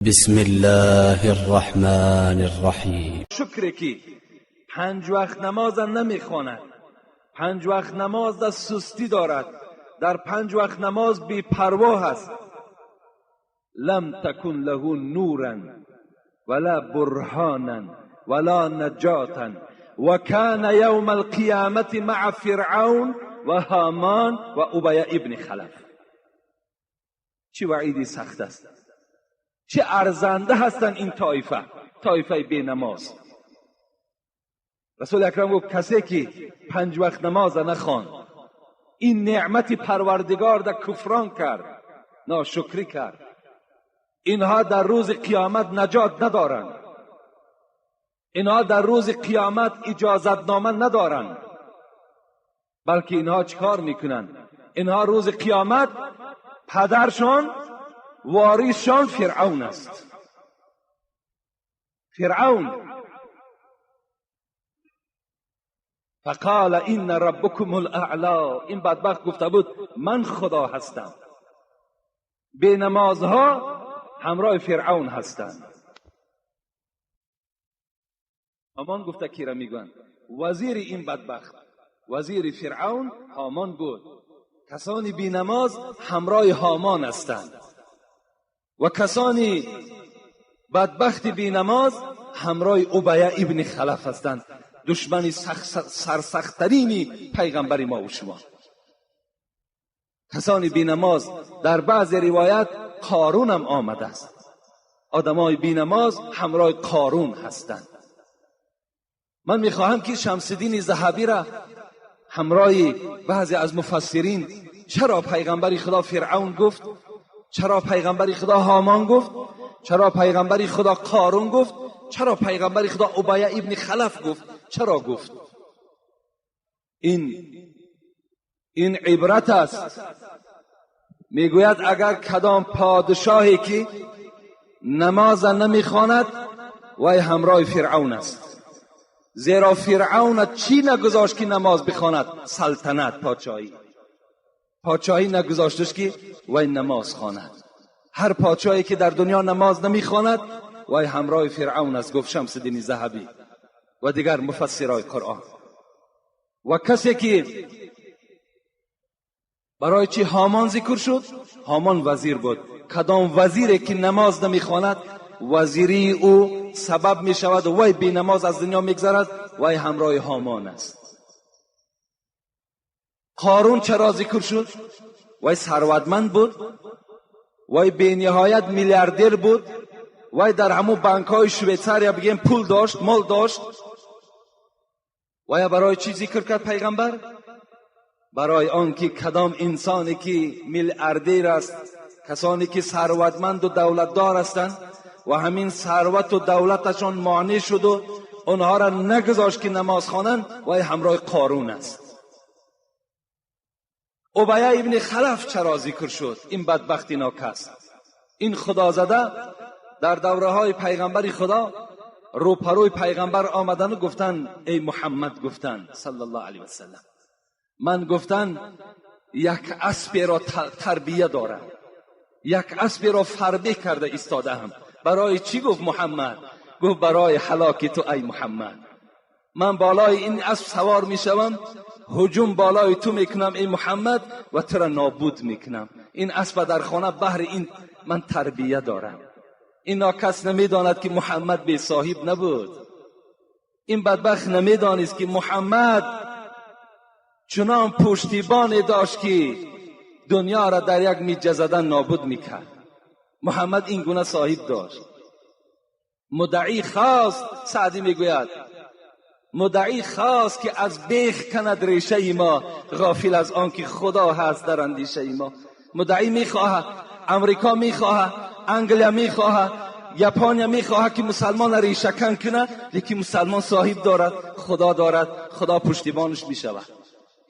بسم الله الرحمن الرحیم. شکر که 5 وقت نماز نمیخواند، 5 وقت نماز در سستی دارد، در 5 وقت نماز بی پروا است. لم تکن له نورا ولا برهانا ولا نجاتا و کان یوم القیامت مع فرعون و هامان و ابی ابن خلف. چه وعیدی سخت است، چه ارزنده هستند این طایفه بی نماز. رسول اکرم گفت کسی که 5 وقت نماز نخواند، این نعمت پروردگار در کفران کرد، ناشکری کرد، اینها در روز قیامت نجات ندارند، اینها در روز قیامت اجازتنامه ندارند، بلکه اینها چیکار میکنند؟ اینها روز قیامت پدرشان واریثشان فرعون است. فرعون فقال این ربکم الاعلا. این بدبخت گفته بود من خدا هستم. بی نمازها همراه فرعون هستند. هامان گفته کی را میگن؟ وزیر این بدبخت، وزیر فرعون هامان بود. کسانی بی نماز همراه هامان هستند و کسانی بدبخت بی نماز همراه ابی ابن خلف هستند، دشمن سرسخت‌ترین پیغمبر ما و شما. کسانی بی نماز در بعض روایت قارون هم آمده است. آدمای بی نماز همراه قارون هستند. من میخواهم که شمس الدین ذهبی را همراه بعضی از مفسرین، چرا پیغمبر خدا فرعون گفت، چرا پیغمبر خدا هامان گفت، چرا پیغمبر خدا قارون گفت، چرا پیغمبر خدا ابی ابن خلف گفت، چرا گفت؟ این عبرت است. میگوید اگر کدام پادشاهی که نماز نمیخواند وی همراه فرعون است، زیرا فرعون چی نگذاشت که نماز بخواند؟ سلطنت، پادشاهی نگذاشتش که وی نماز خواند. هر پادشاهی که در دنیا نماز نمیخواند وی همراه فرعون است، گفت شمس الدین ذهبی و دیگر مفسرای قرآن. و کسی که برای چی هامان ذکر شد؟ هامان وزیر بود. کدام وزیری که نماز نمیخواند، وزیری او سبب میشود وی بی نماز از دنیا میگذرد، وی همراه هامان است. قارون چرا ذکر شد؟ وی ثروتمند بود، وی بی نهایت میلیاردر بود، وی در همون بانک های شویتریا بگیم پول داشت، مال داشت. وی برای چی ذکر کرد پیغمبر؟ برای آنکه کدام انسانی که میلیاردر است، کسانی که ثروتمند و دولتدار هستند و همین ثروت و دولتشان مانع شد و آنها را نگذاشت که نماز خوانند، وی همراه قارون است. ابی ابن خلف چرا ذکر شد؟ این بدبخت ناکس، این خدازده در دوره های پیغمبر خدا روپروی پیغمبر آمدن و گفتن ای محمد، گفتن صلی الله علیه وسلم، من گفتن یک اسب را تربیه دارم، یک اسب را فربه کرده ایستاده هم. برای چی؟ گفت محمد. گفت برای هلاک تو ای محمد. من بالای این اسب سوار میشوم، هجوم بالای تو میکنم ای محمد و تو را نابود میکنم. این اسب در خانه بهر این من تربیه دارم. این کس نمیداند که محمد بی صاحب نبود. این بدبخت نمیدانست که محمد چنان پشتیبانی داشت که دنیا را در یک میجه زدن نابود میکرد. محمد این گونه صاحب داشت. مدعی خواست، سعدی میگوید مدعی خواست که از بیخ کند ریشه ما، غافل از آن که خدا هست در اندیشه ما. مدعی میخواهد، امریکا میخواهد، انگلیا میخواهد، ژاپن میخواهد که مسلمان ریشه کن کنه، لیکن مسلمان صاحب دارد، خدا دارد، خدا پشتیبانش میشود.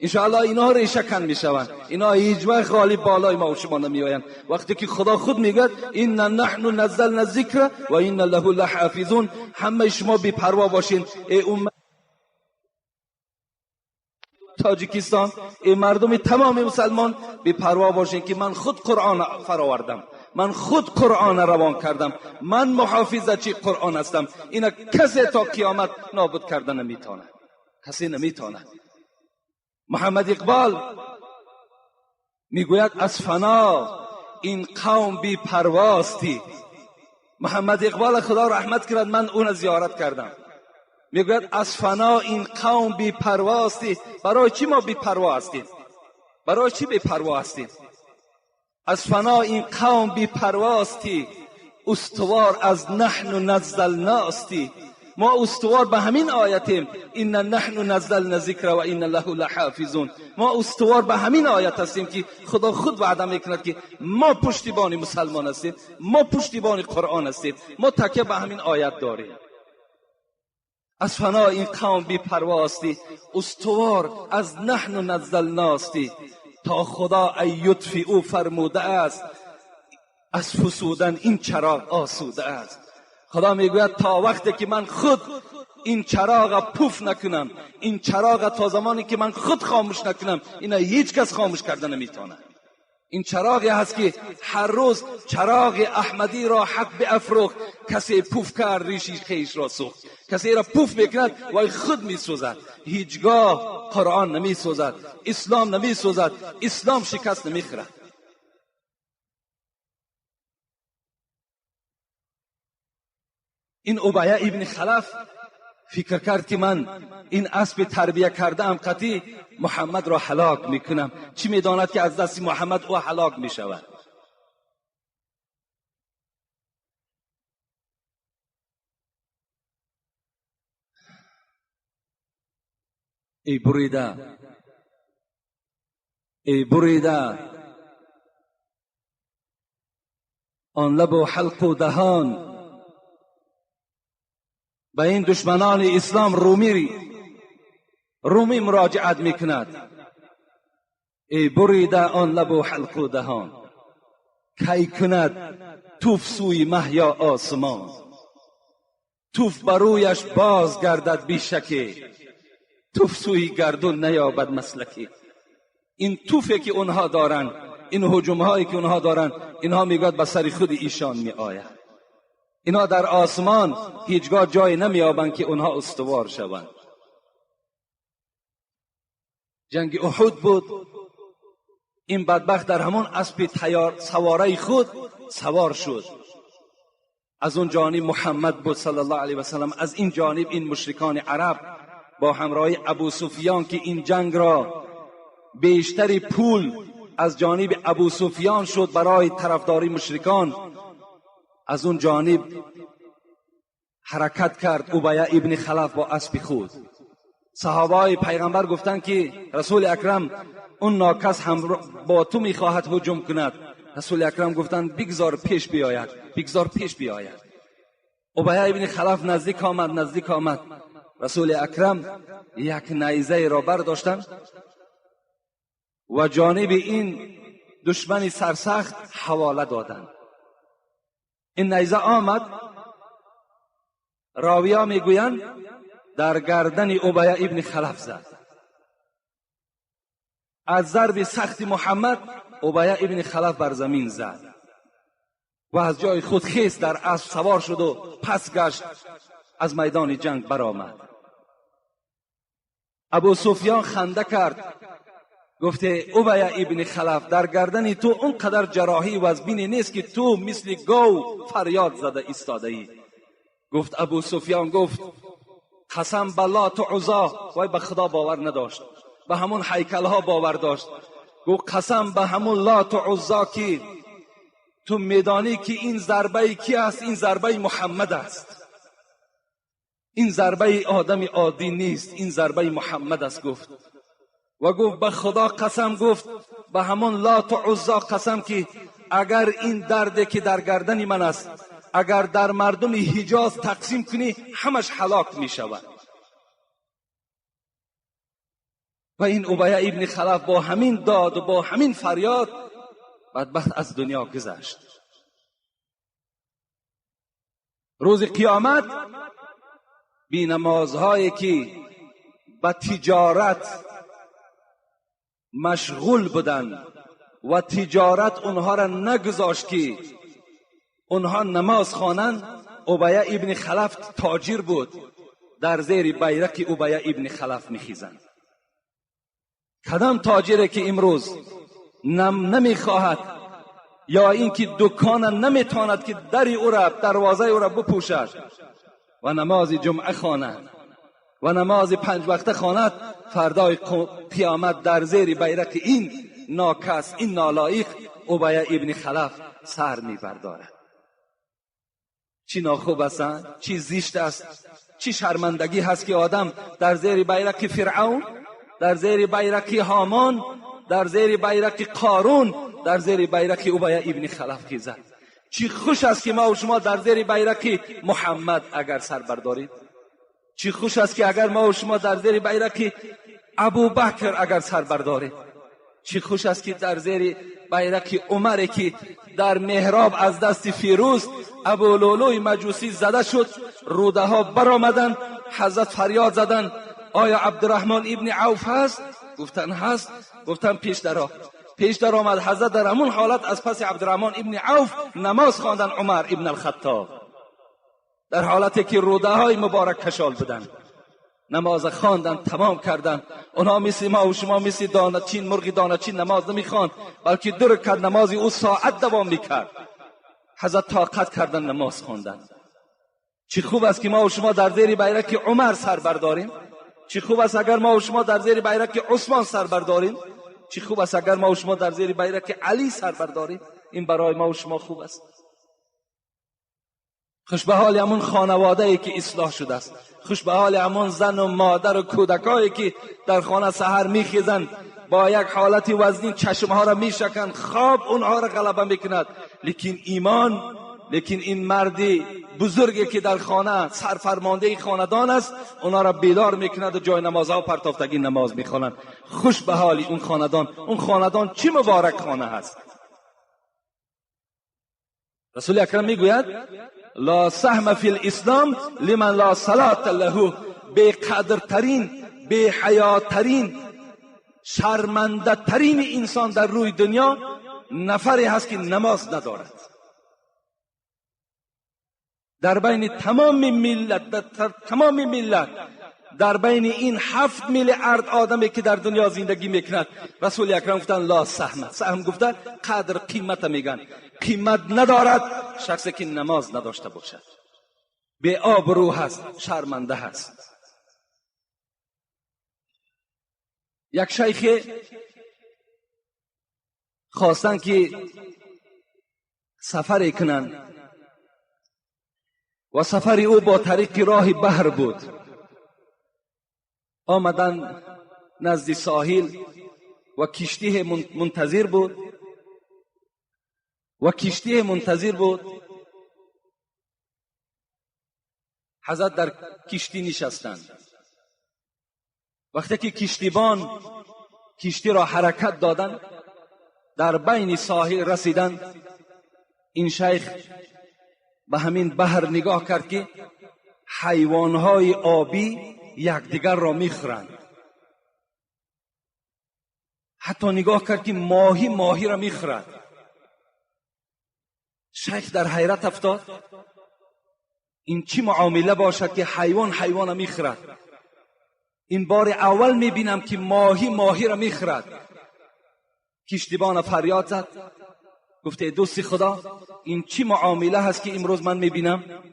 انشاءالله اینا ریشه کن میشوند، اینا هیچ وقت غالب بالای ما و شما نمیآیند. وقتی که خدا خود میگه ان نحن نزلنا الذکر و ان له لحافظون، همه شما بی پروا باشین. ای امت تاجیکستان، ای مردم تمام مسلمان بی پروا باشین که من خود قرآن فراوردم، من خود قرآن روان کردم، من محافظچی قرآن هستم. اینا کسی تا قیامت نابود کردن نمیتونه، کسی نمیتونه. محمد اقبال میگوید از فنا این قوم بی پرواستی. محمد اقبال خدا رحمت کرد، من اون زیارت کردم. میگوید از فنا این قوم بی پرواستی. برای چی ما بی پروا هستیم؟ برای چی بی پروا هستیم؟ از فنا این قوم بی پرواستی، استوار از نحن نزلناستی. ما استوار به همین آیتیم، این نحن نزلنا ذکر و این له لحافظون. ما استوار به همین آیت هستیم که خدا خود وعده میکند که ما پشتیبان مسلمان هستیم، ما پشتیبان قرآن هستیم، ما تکیه به همین آیت داریم. از فنا این قوم بی پرواستی، استوار از نحن نزلناستی. تا خدا ایطفی او فرموده است، از فسودن این چراغ آسوده است. خدا میگوید تا وقتی که من خود این چراغ پوف نکنم، این چراغ تا زمانی که من خود خاموش نکنم، اینا هیچ کس خاموش کردن نمیتونه. این چراغی هست که هر روز چراغ احمدی را حق بافروخت، کسی پوف کرد ریشی خیش را سوخت. کسی را پوف میکند و خود میسوزد. هیچگاه قرآن نمیسوزد، اسلام نمیسوزد، اسلام شکست نمیخورد. این ابی ابن خلف فکر کرد که من این اسب تربیه کرده ام قطعی محمد را هلاک میکنم. چی میداند که از دست محمد او هلاک میشود؟ ای بریده، ای بریده آن لب و حلق و دهان، به این دشمنان اسلام رومی مراجعت میکند. ای بریده آن لب و حلق و دهان، کی کند توف سوی مه یا آسمان. توف برویش باز گردد بیشکی، توف سوی گردون نیابد مسلکی. این توفی که اونها دارن، این هجوم هایی که اونها دارن، اینها میگوید به سر خود ایشان می آید. اینا در آسمان هیچگاه جای نمیابند که اونها استوار شوند. جنگ احد بود، این بدبخت در همون اسب تیار سواره خود سوار شد. از اون جانب محمد بود صلی الله علیه و سلم، از این جانب این مشرکان عرب با همراهی ابو سفیان که این جنگ را بیشتری پول از جانب ابو سفیان شد برای طرفداری مشرکان. از اون جانب حرکت کرد ابی ابن خلف با اسب خود. صحابه پیغمبر گفتند که رسول اکرم اون ناکس هم با تو میخواهد هجوم کند. رسول اکرم گفتند بگذار پیش بیاید، بگذار پیش بیاید. ابی ابن خلف نزدیک آمد. رسول اکرم یک نیزه را برداشتند و جانب این دشمن سرسخت حواله دادند. این نیزه آمد، راویا میگویند در گردن ابی ابن خلف زد. از ضرب سخت محمد ابی ابن خلف بر زمین زد و از جای خود خیست، در اسب سوار شد و پس گشت، از میدان جنگ برآمد. ابو سفیان خنده کرد، گفته ابی ابن خلف در گردن تو اونقدر جراحی و از بینی نیست که تو مثل گاو فریاد زده ایستاده ای. گفت ابو سفیان گفت قسم به لات و عزا، وای به خدا باور نداشت، به همون هیکل ها باور داشت. گفت قسم به همون لات و عزا که تو میدانی که این ضربه کی است؟ این ضربه محمد است، این ضربه آدم عادی نیست، این ضربه محمد است. گفت و گفت به خدا قسم، گفت به همون لات و عزا قسم که اگر این درد که در گردن من است اگر در مردم حجاز تقسیم کنی همش هلاک می شود. و این ابی ابن خلف با همین داد و با همین فریاد بدبخت از دنیا گذشت. روز قیامت بی نمازهایی که به تجارت مشغول بودن و تجارت اونها را نگذاشت که اونها نماز خوانند. ابی ابن خلف تاجر بود، در زیر بیرق ابی ابن خلف میخیزند. کدام تاجره که امروز نمیخواهد یا اینکه دکان نمیتواند که در او را، دروازه او را بپوشد و نماز جمعه خواند و نماز 5 وقته خواند، فردای قیامت در زیر بیرق این ناکس، این نالایق ابی ابن خلف سر میبردارد. چی ناخوب است، چی زشت است، چی شرمندگی هست که آدم در زیر بیرق فرعون، در زیر بیرق هامان، در زیر بیرق قارون، در زیر بیرق ابی ابن خلف خیزد. چی خوش است که ما و شما در زیر بیرق محمد اگر سر بردارید. چی خوش است که اگر ما و شما در زیر بیرق ابوبکر اگر سر بردارید. چی خوش است که در زیر بیرق عمر که در محراب از دست فیروز ابولولوی مجوسی زده شد، روده ها برآمدند، حضرت فریاد زدند آیا عبدالرحمن ابن عوف هست؟ گفتن هست. گفتن پیش در آمد حضرت در همون حالت از پس عبدالرحمن ابن عوف نماز خواندن عمر ابن الخطاب، در حالتی که روده های مبارک کشال بدن. نماز خواندن، تمام کردن. اونها مثل ما و شما مثل دانچین، مرغ دانچین نماز نمیخواند، بلکه 2 رکعت نمازی او ساعت دوام میکرد. حضرت طاقت کردن نماز خواندن. چی خوب است که ما و شما در زیر بیرق عمر سر برداریم. چی خوب است اگر ما و شما در زیر بیرق عثمان سر برداریم. چی خوب است اگر ما و شما در زیر بیرق علی سر برداریم. این برای ما و شما خوب است. خوش به حال همون خانواده‌ای که اصلاح شده است. خوش به حال همون زن و مادر و کودکایی که در خانه سحر میخیزند، با یک حالت وزنی چشمها را میشکند، خواب اونها را غلبه میکند. لیکن ایمان، لیکن این مردی بزرگی که در خانه سرفرمانده خاندان است، اونها را بیدار میکند و جای نمازها پرتافتگی نماز میخوانند. خوش به حال اون خاندان. اون خاندان چه مبارک خانه هست. رسول اکرم میگوید لا سهم فی الاسلام لمن لا صلاة له. بی قدرترین، بی حیاترین، شرمنده ترین انسان در روی دنیا نفری هست که نماز ندارد. در بین تمام ملت، در بین این 7 میلیارد آدمی که در دنیا زندگی میکند، رسول اکرم گفتن لا سهم. سهم گفتن قدر، قیمت میگن. قیمت ندارد شخصی که نماز نداشته باشد. بی آبرو هست، شرمنده هست. یک شیخ خواستن که سفر کنن و سفر او با طریق راه بحر بود. آمدن نزد ساحل و کشتی منتظر بود حضرت در کشتی نشستند. وقتی که کشتیبان کشتی را حرکت دادند، در بین ساحل رسیدند. این شیخ به همین بحر نگاه کرد که حیوانهای آبی یکدیگر را میخورند. حتی نگاه کرد که ماهی را میخورد. شیخ در حیرت افتاد. این چی معامله باشد که حیوان میخورد؟ این بار اول میبینم که ماهی را میخورد. کشتیبان فریاد زد، گفته دوست خدا این چی معامله هست که امروز من میبینم؟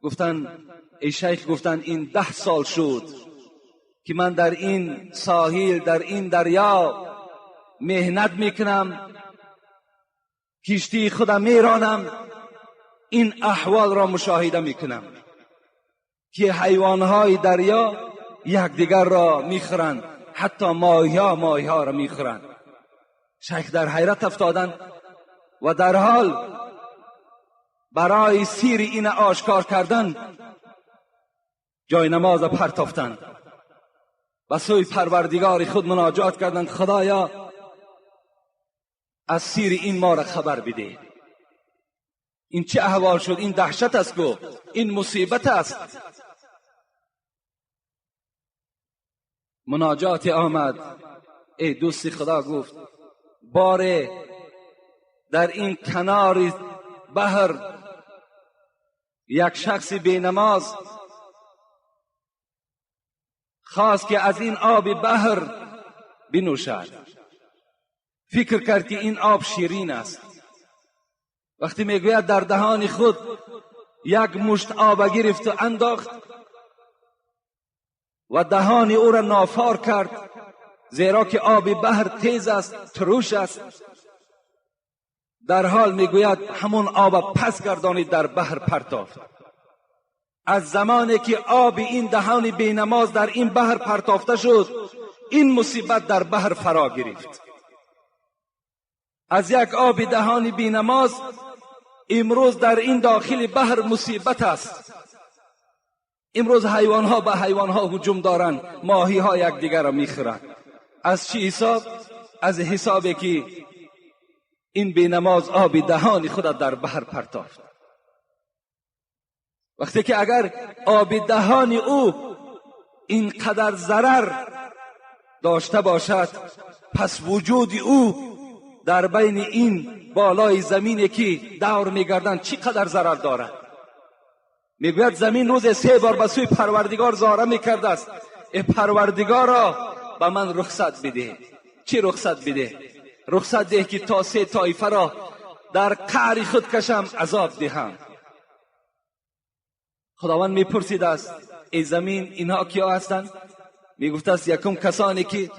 گفتن ای شیخ، گفتن این 10 سال شد که من در این ساحل، در این دریا مهنت میکنم، کشتی خودم میرانم، این احوال را مشاهده میکنم که حیوانهای دریا یکدیگر را میخورند، حتی ماهی‌ها را میخورند. شیخ در حیرت افتادند و در حال برای سیر این آشکار کردن جای نماز پرتافتند و سوی پروردگار خود مناجات کردند، خدایا از سیر این ما را خبر بده. این چه احوال شد؟ این دهشت است، گو این مصیبت است. مناجات آمد. ای دوست خدا، گفت باره در این کنار بحر یک شخص بینماز خواست که از این آب بحر بنوشد. فکر کرد که این آب شیرین است. وقتی میگوید در دهان خود یک مشت آب گرفت و انداخت و دهان او را نافار کرد، زیرا که آب بحر تیز است، تروش است. در حال میگوید همون آب پس گردانید در بحر پرتافت. از زمانی که آب این دهان بینماز در این بحر پرتافته شد، این مصیبت در بحر فرا گرفت. از یک آب دهان بینماز امروز در این داخل بحر مصیبت است. امروز حیوانها به حیوانها هجوم دارند، ماهیها یکدیگر را میخورند. از چی حساب؟ از حسابی که این بینماز آب دهان خود در بحر پرتافت. وقتی که اگر آب دهان او اینقدر ضرر داشته باشد، پس وجود او در بین این بالای زمینی که دور میگردند چقدر ضرر دارد. میگوید زمین روز 3 بار به سوی پروردگار زاره میکرده است: ای پروردگارا به من رخصت بده. چی رخصت بده؟ رخصت ده که تا 3 طایفه را در قعر خود کشم، عذاب دهم. خداوند میپرسید است: ای زمین اینها کیا هستند؟ میگفت است: یکم کسانی که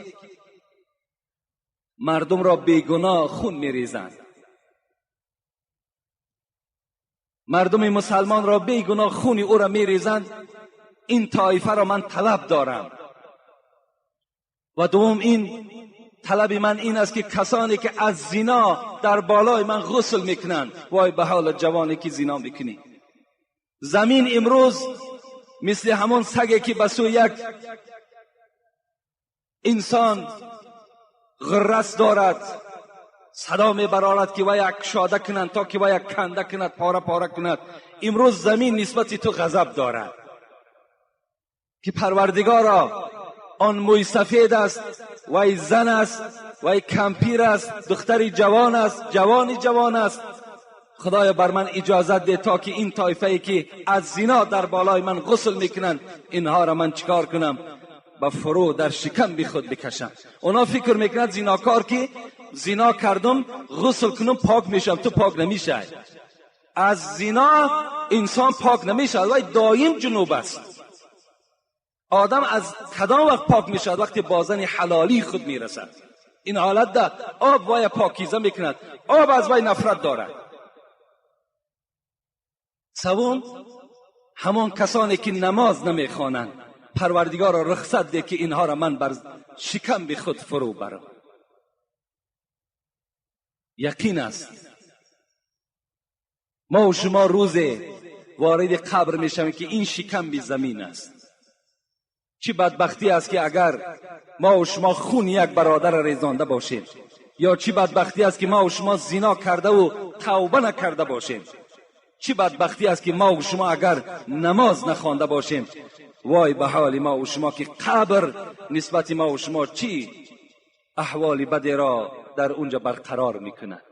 مردم را بیگناه خون میریزند. مردم مسلمان را بیگناه خون او را میریزند. این طایفه را من طلب دارم. و دوم این طلب من این است که کسانی که از زنا در بالای من غسل میکنند، وای به حال جوانی که زنا میکنی. زمین امروز مثل همون سگی که به سوی یک انسان غرس دارد، صدا میبرارد که وای یک شاده کنند تا که وای یک کنده کند، پاره پاره کند. امروز زمین نسبت تو غضب دارد که پروردگارا آن موی سفید است، وای زن است، وای کمپیر است، دختری جوان است، جوانی جوان است. خدایا بر من اجازت ده تا که این طایفه‌ای که از زنا در بالای من غسل میکنند، اینها را من چیکار کنم؟ به فرو در شکم بی خود بکشم. اونا فکر میکنند زناکار که زنا کردم غسل کنم پاک میشم. تو پاک نمیشه. از زنا انسان پاک نمیشه، وای دایم جنوب است. آدم از کدام وقت پاک میشد؟ وقتی بازن حلالی خود میرسد. این حالت ده آب وای پاکیزه میکند، آب از وای نفرت دارد. سوم همان کسانی که نماز نمیخوانند، پروردگار را رخصت ده که اینها را من بر شکم به خود فرو برم. یقین است ما و شما روز وارد قبر میشویم که این شکم به زمین است. چه بدبختی است که اگر ما و شما خون یک برادر ریزانده باشیم، یا چه بدبختی است که ما و شما زنا کرده و توبه نکرده باشیم. چه بدبختی است که ما و شما اگر نماز نخوانده باشیم. وای به حال ما و شما که قبر نسبت ما و شما چی احوال بدی را در اونجا برقرار میکنه.